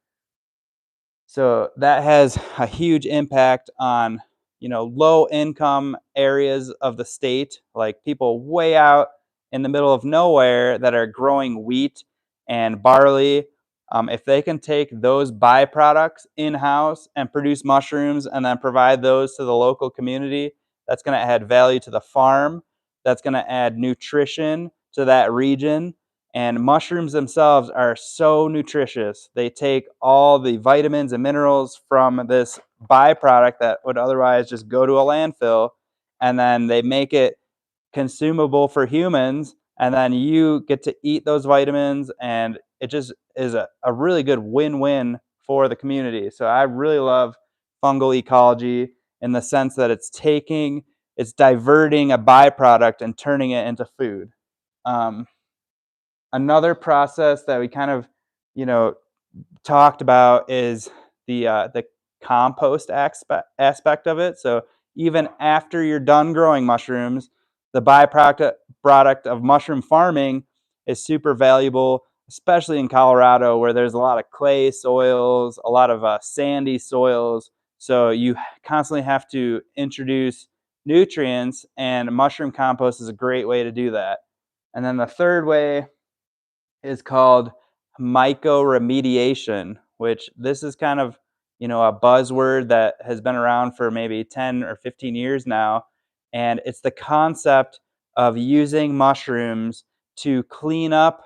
A: So that has a huge impact on, low income areas of the state, like people way out in the middle of nowhere that are growing wheat and barley. If they can take those byproducts in house and produce mushrooms and then provide those to the local community, that's going to add value to the farm. That's going to add nutrition to that region. And mushrooms themselves are so nutritious. They take all the vitamins and minerals from this byproduct that would otherwise just go to a landfill, and then they make it consumable for humans. And then you get to eat those vitamins, and it just is a really good win-win for the community. So I really love fungal ecology in the sense that it's diverting a byproduct and turning it into food. Um, Another process that we kind of, you know, talked about is the compost aspect of it. So even after you're done growing mushrooms, the byproduct product of mushroom farming is super valuable, especially in Colorado where there's a lot of clay soils, a lot of sandy soils. So you constantly have to introduce nutrients, and mushroom compost is a great way to do that. And then the third way is called mycoremediation, which this is kind of, a buzzword that has been around for maybe 10 or 15 years now. And it's the concept of using mushrooms to clean up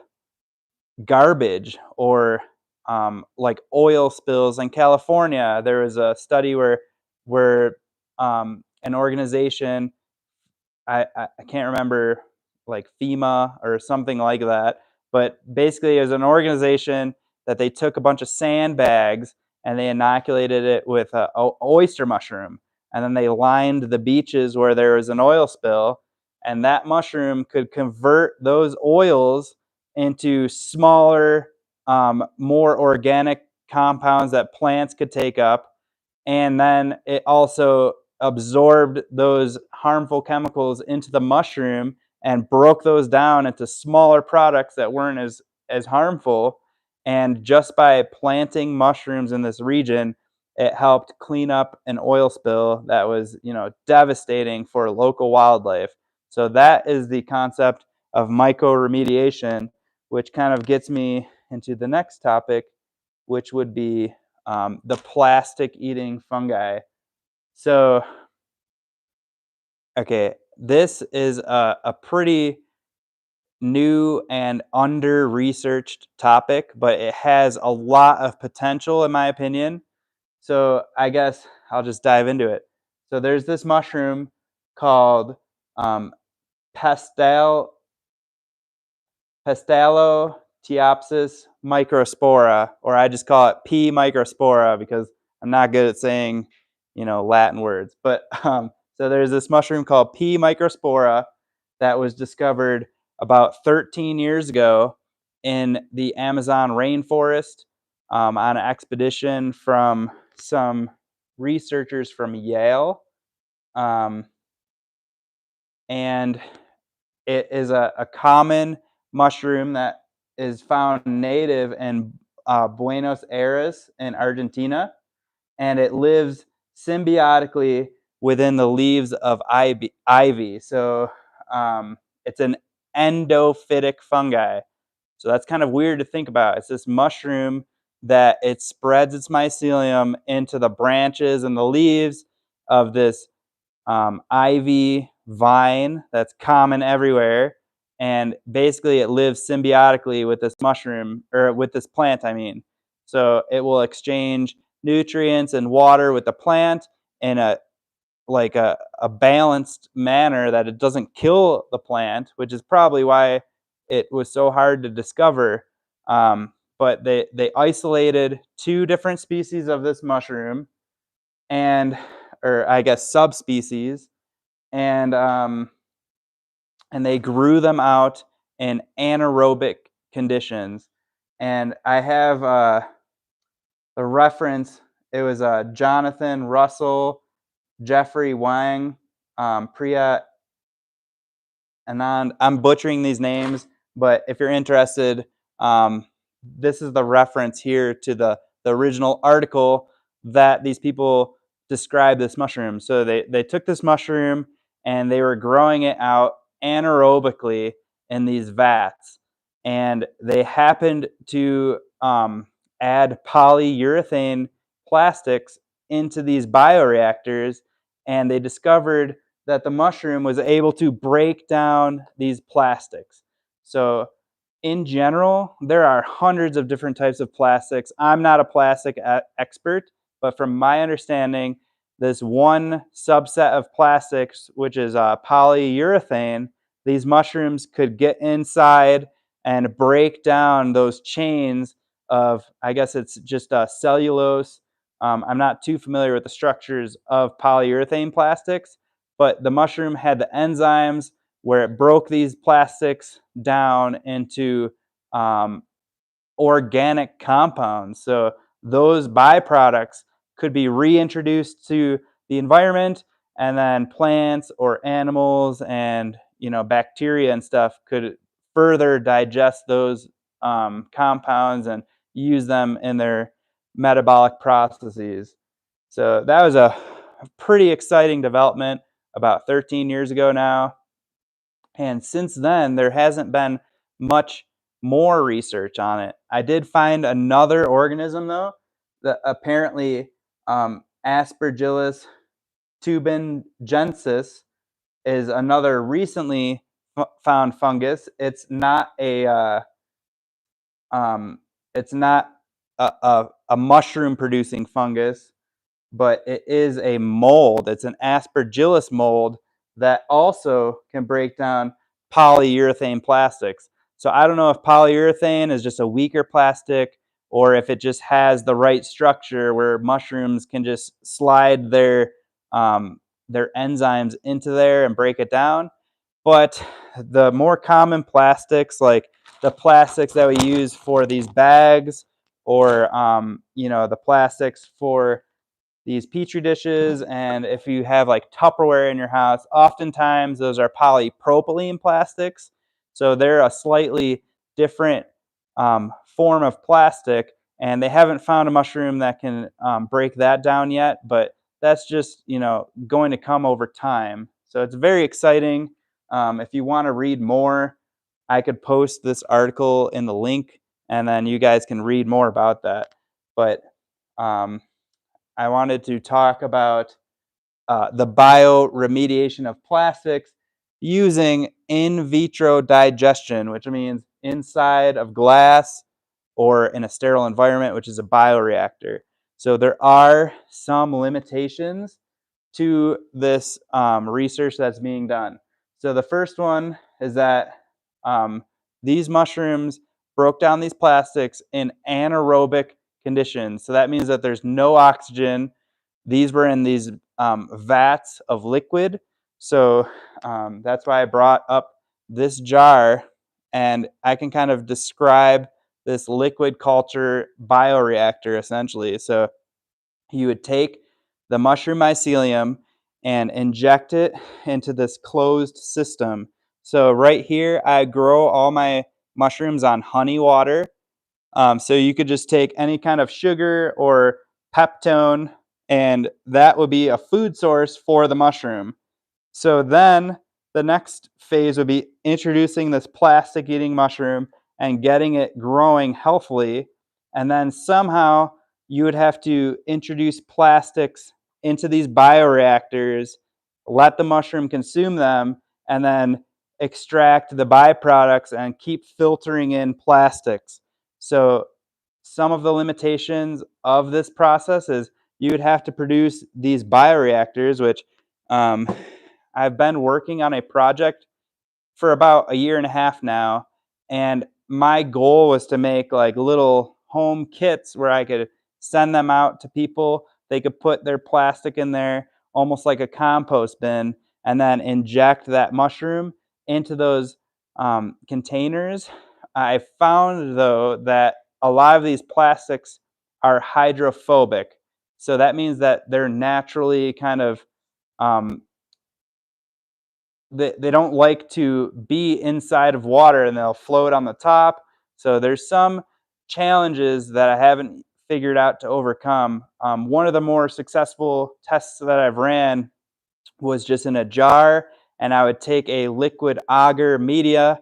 A: garbage, or like oil spills. In California, there was a study where an organization, I can't remember, like FEMA or something like that. But basically, it was an organization that they took a bunch of sandbags and they inoculated it with a oyster mushroom. And then they lined the beaches where there was an oil spill. And that mushroom could convert those oils into smaller, more organic compounds that plants could take up. And then it also absorbed those harmful chemicals into the mushroom and broke those down into smaller products that weren't as harmful. And just by planting mushrooms in this region, it helped clean up an oil spill that was, devastating for local wildlife. So that is the concept of mycoremediation, which kind of gets me into the next topic, which would be the plastic-eating fungi. So, okay, this is a pretty new and under-researched topic, but it has a lot of potential, in my opinion. So I guess I'll just dive into it. So there's this mushroom called um, pastel Pastaloteopsis microspora, or I just call it P. microspora because I'm not good at saying, Latin words. But so there's this mushroom called P. microspora that was discovered about 13 years ago in the Amazon rainforest on an expedition from some researchers from Yale. Um, and it is a common mushroom that is found native in Buenos Aires in Argentina, and it lives symbiotically within the leaves of ivy. So it's an endophytic fungi. So that's kind of weird to think about. It's this mushroom that it spreads its mycelium into the branches and the leaves of this ivy vine that's common everywhere, and basically it lives symbiotically with this mushroom, or with this plant, I mean. So it will exchange nutrients and water with the plant in a balanced manner that it doesn't kill the plant, which is probably why it was so hard to discover. But they isolated two different species of this mushroom, and or I guess subspecies, and they grew them out in anaerobic conditions. And I have the reference. It was Jonathan Russell, Jeffrey Wang, Priya Anand. I'm butchering these names, but if you're interested, this is the reference here to the original article that these people describe this mushroom. So they took this mushroom and they were growing it out anaerobically in these vats, and they happened to add polyurethane plastics into these bioreactors, and they discovered that the mushroom was able to break down these plastics. So in general, there are hundreds of different types of plastics. I'm not a plastic expert, but from my understanding, this one subset of plastics, which is polyurethane, these mushrooms could get inside and break down those chains of, I guess it's just cellulose. I'm not too familiar with the structures of polyurethane plastics, but the mushroom had the enzymes where it broke these plastics down into organic compounds. So those byproducts could be reintroduced to the environment, and then plants or animals and bacteria and stuff could further digest those compounds and use them in their metabolic processes. So that was a pretty exciting development about 13 years ago now. And since then, there hasn't been much more research on it. I did find another organism, though, that apparently Aspergillus tubangensis is another recently found fungus. Um, it's not a mushroom producing fungus, but it is a mold. It's an Aspergillus mold that also can break down polyurethane plastics. So I don't know if polyurethane is just a weaker plastic, or if it just has the right structure where mushrooms can just slide their enzymes into there and break it down. But the more common plastics, like the plastics that we use for these bags, or the plastics for these petri dishes, and if you have like Tupperware in your house, oftentimes those are polypropylene plastics. So they're a slightly different form of plastic, and they haven't found a mushroom that can break that down yet, but that's just going to come over time. So it's very exciting. If you want to read more I could post this article in the link, and then you guys can read more about that. But um, I wanted to talk about the bioremediation of plastics using in vitro digestion, which means inside of glass or in a sterile environment, which is a bioreactor. So there are some limitations to this research that's being done. So the first one is that um, these mushrooms broke down these plastics in anaerobic conditions. So that means that there's no oxygen. These were in these vats of liquid. So that's why I brought up this jar, and I can kind of describe this liquid culture bioreactor essentially. So you would take the mushroom mycelium and inject it into this closed system. So right here, I grow all my mushrooms on honey water. So you could just take any kind of sugar or peptone, and that would be a food source for the mushroom. So then the next phase would be introducing this plastic eating mushroom and getting it growing healthily. And then somehow you would have to introduce plastics into these bioreactors, let the mushroom consume them, and then extract the byproducts and keep filtering in plastics. So some of the limitations of this process is you would have to produce these bioreactors, which um, I've been working on a project for about a year and a half now, and my goal was to make like little home kits where I could send them out to people. They could put their plastic in there, almost like a compost bin, and then inject that mushroom into those containers. I found though that a lot of these plastics are hydrophobic. So that means that they're naturally kind of um, they don't like to be inside of water, and they'll float on the top. So there's some challenges that I haven't figured out to overcome. One of the more successful tests that I've ran was just in a jar, and I would take a liquid agar media,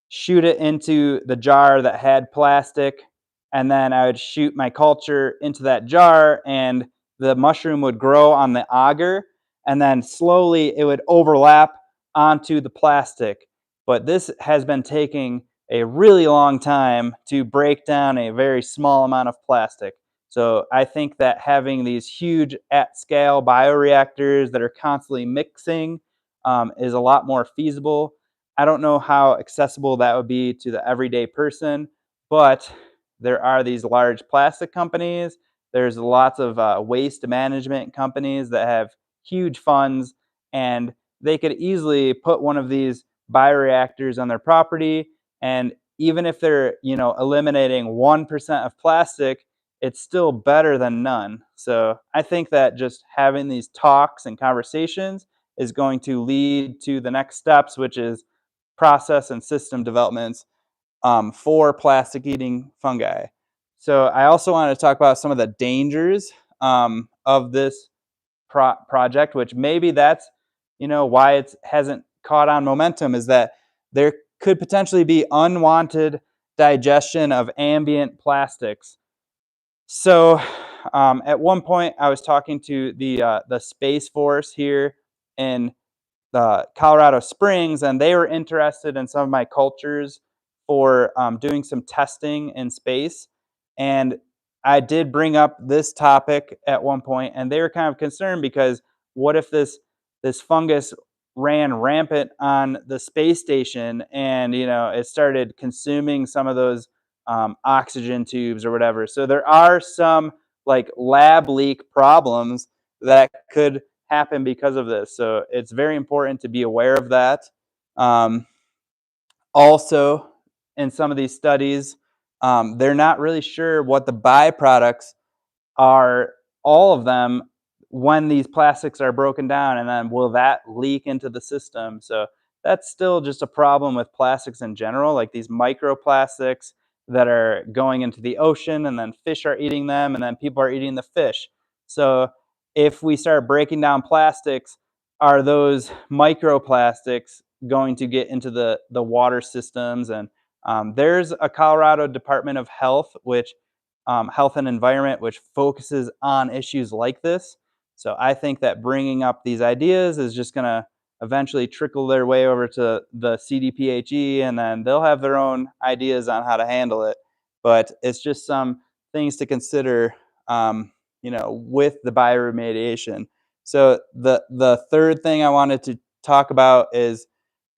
A: shoot it into the jar that had plastic, and then I would shoot my culture into that jar, and the mushroom would grow on the agar, and then slowly it would overlap onto the plastic. But this has been taking a really long time to break down a very small amount of plastic. So I think that having these huge at scale bioreactors that are constantly mixing is a lot more feasible. I don't know how accessible that would be to the everyday person, but there are these large plastic companies. There's lots of waste management companies that have huge funds, and they could easily put one of these bioreactors on their property. And even if they're, eliminating 1% of plastic, it's still better than none. So I think that just having these talks and conversations is going to lead to the next steps, which is process and system developments for plastic eating fungi. So I also wanted to talk about some of the dangers of this project, which maybe that's why it hasn't caught on momentum, is that there could potentially be unwanted digestion of ambient plastics. So at one point I was talking to the Space Force here in Colorado Springs, and they were interested in some of my cultures for doing some testing in space. And I did bring up this topic at one point, and they were kind of concerned because what if this fungus ran rampant on the space station, and it started consuming some of those oxygen tubes or whatever. So there are some like lab leak problems that could happen because of this. So it's very important to be aware of that. Um, Also, in some of these studies, they're not really sure what the byproducts are, all of them, when these plastics are broken down, and then will that leak into the system? So that's still just a problem with plastics in general, like these microplastics that are going into the ocean, and then fish are eating them, and then people are eating the fish. So if we start breaking down plastics, are those microplastics going to get into the water systems. And there's a Colorado Department of Health, which Health and Environment, which focuses on issues like this. So I think that bringing up these ideas is just going to eventually trickle their way over to the CDPHE, and then they'll have their own ideas on how to handle it. But it's just some things to consider, with the bioremediation. So the third thing I wanted to talk about is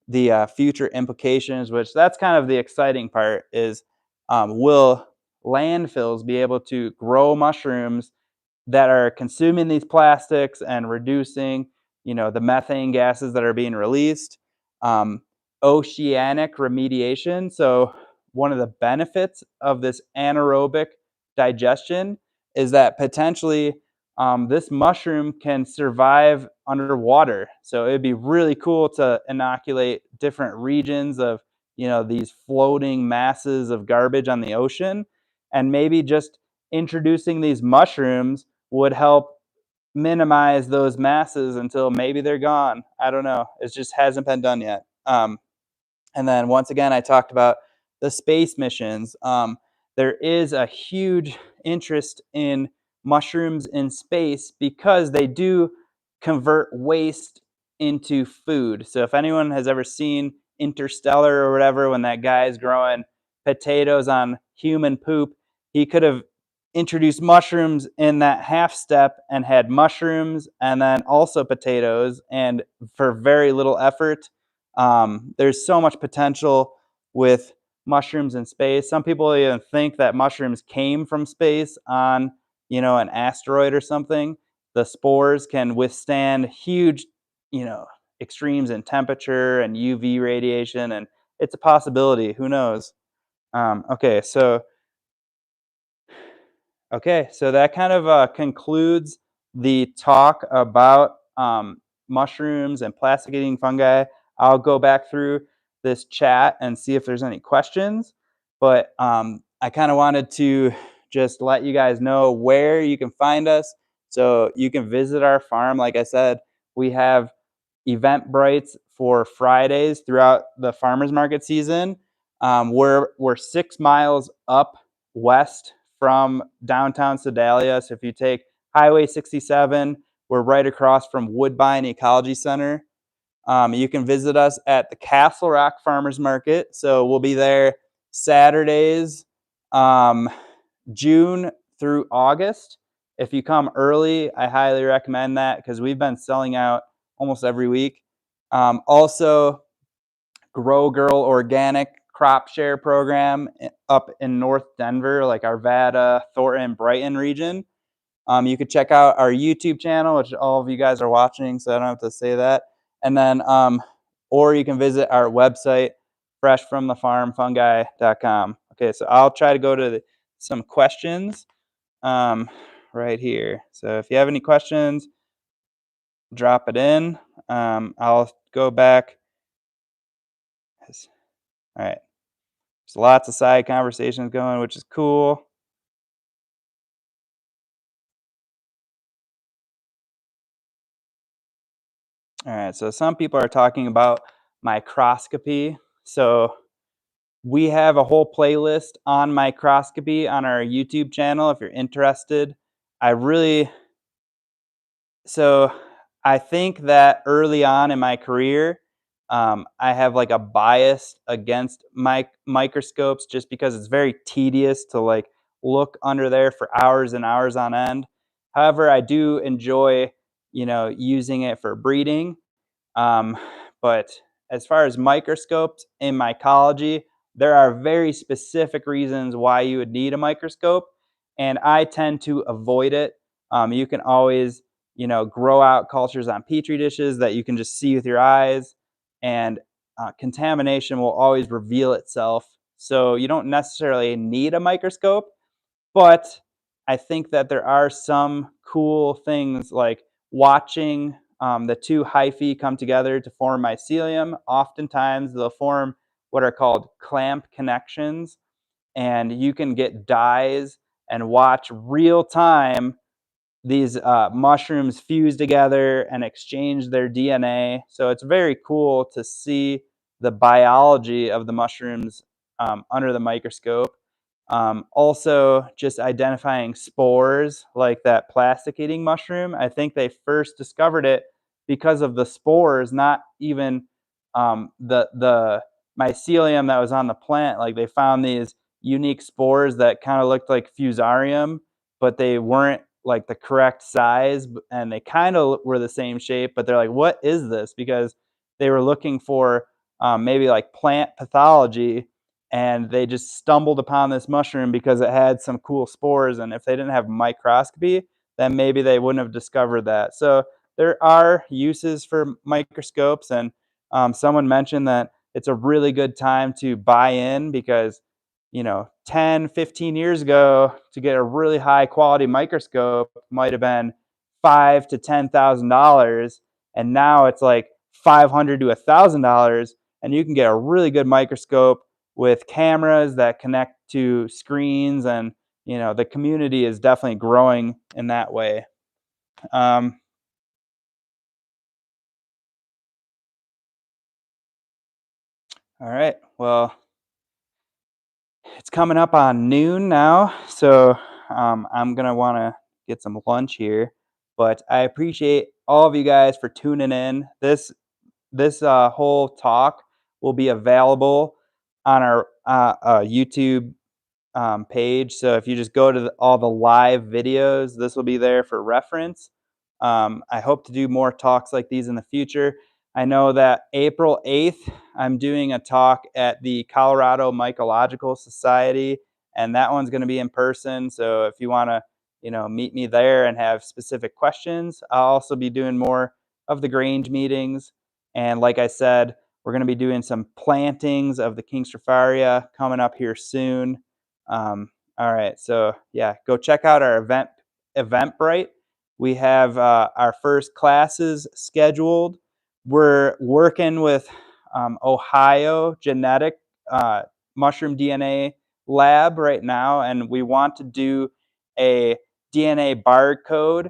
A: the future implications, which that's kind of the exciting part, is will landfills be able to grow mushrooms that are consuming these plastics and reducing, the methane gases that are being released. Um, Oceanic remediation. So one of the benefits of this anaerobic digestion is that potentially this mushroom can survive underwater. So it'd be really cool to inoculate different regions of, these floating masses of garbage on the ocean, and maybe just introducing these mushrooms would help minimize those masses until maybe they're gone. I don't know. It just hasn't been done yet. And then once again, I talked about the space missions. There is a huge interest in mushrooms in space because they do convert waste into food. So if anyone has ever seen Interstellar or whatever, when that guy is growing potatoes on human poop, he could have introduced mushrooms in that half step and had mushrooms and then also potatoes, and for very little effort. There's so much potential with mushrooms in space. Some people even think that mushrooms came from space on, an asteroid or something. The spores can withstand huge, extremes in temperature and UV radiation, and it's a possibility. Who knows? Okay, so that kind of concludes the talk about mushrooms and plastic-eating fungi. I'll go back through this chat and see if there's any questions. But I kind of wanted to just let you guys know where you can find us. So you can visit our farm. Like I said, we have Eventbrites for Fridays throughout the farmers market season. We're 6 miles up west from downtown Sedalia. So if you take Highway 67, we're right across from Woodbine Ecology Center. You can visit us at the Castle Rock Farmers Market. So we'll be there Saturdays, June through August. If you come early, I highly recommend that because we've been selling out almost every week. Also, Grow Girl Organic Crop Share Program up in North Denver, like Arvada, Thornton, Brighton region. You could check out our YouTube channel, which all of you guys are watching, so I don't have to say that. And then, or you can visit our website, freshfromthefarmfungi.com. Okay, so I'll try to go to some questions right here. So if you have any questions, drop it in. I'll go back. All right. There's lots of side conversations going, which is cool. All right, so some people are talking about microscopy. So we have a whole playlist on microscopy on our YouTube channel if you're interested. So I think that early on in my career, I have like a bias against microscopes just because it's very tedious to like look under there for hours and hours on end. However, I do enjoy, using it for breeding. Um, but as far as microscopes in mycology, there are very specific reasons why you would need a microscope, and I tend to avoid it. You can always, grow out cultures on petri dishes that you can just see with your eyes, and contamination will always reveal itself. So you don't necessarily need a microscope, but I think that there are some cool things like watching the two hyphae come together to form mycelium. Oftentimes they'll form what are called clamp connections, and you can get dyes and watch real time these mushrooms fuse together and exchange their DNA. So it's very cool to see the biology of the mushrooms under the microscope. Also, just identifying spores like that plastic eating mushroom. I think they first discovered it because of the spores, not even the mycelium that was on the plant. Like they found these unique spores that kind of looked like fusarium, but they weren't like the correct size, and they kind of were the same shape, but they're like, what is this? Because they were looking for maybe like plant pathology, and they just stumbled upon this mushroom because it had some cool spores, and if they didn't have microscopy, then maybe they wouldn't have discovered that. So there are uses for microscopes, and someone mentioned that it's a really good time to buy in because 10-15 years ago, to get a really high quality microscope might have been $5,000 to $10,000, and now it's like $500 to $1,000, and you can get a really good microscope with cameras that connect to screens, and the community is definitely growing in that way. um, all right, well, it's coming up on noon now, so I'm gonna want to get some lunch here. But I appreciate all of you guys for tuning in. This whole talk will be available on our YouTube page. So if you just go to all the live videos, this will be there for reference. I hope to do more talks like these in the future. I know that April 8th, I'm doing a talk at the Colorado Mycological Society, and that one's going to be in person. So if you want to, meet me there and have specific questions, I'll also be doing more of the Grange meetings. And like I said, we're going to be doing some plantings of the King Stropharia coming up here soon. All right, so yeah, go check out our Eventbrite. We have our first classes scheduled. We're working with Ohio Genetic uh, Mushroom DNA Lab right now, and we want to do a DNA barcode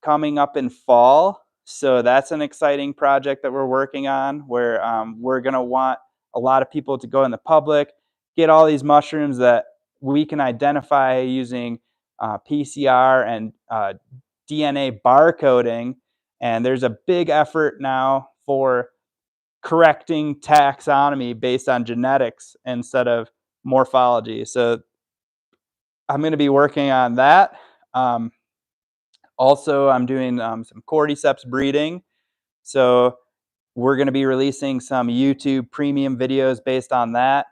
A: coming up in fall. So that's an exciting project that we're working on, where we're going to want a lot of people to go in the public, get all these mushrooms that we can identify using PCR and DNA barcoding. And there's a big effort now for correcting taxonomy based on genetics instead of morphology. So I'm going to be working on that. Um, Also, I'm doing some cordyceps breeding. So we're going to be releasing some YouTube premium videos based on that.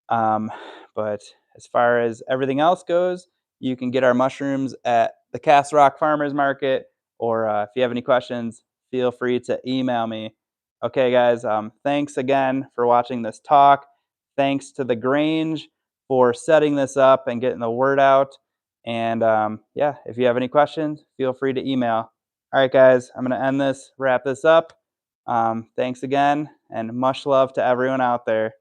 A: Um, but as far as everything else goes, you can get our mushrooms at the Castle Rock Farmers Market, or if you have any questions, feel free to email me. Okay, guys, thanks again for watching this talk. Thanks to the Grange for setting this up and getting the word out. And yeah, if you have any questions, feel free to email. All right, guys, I'm going to end this, wrap this up. Thanks again, and much love to everyone out there.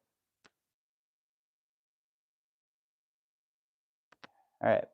A: All right.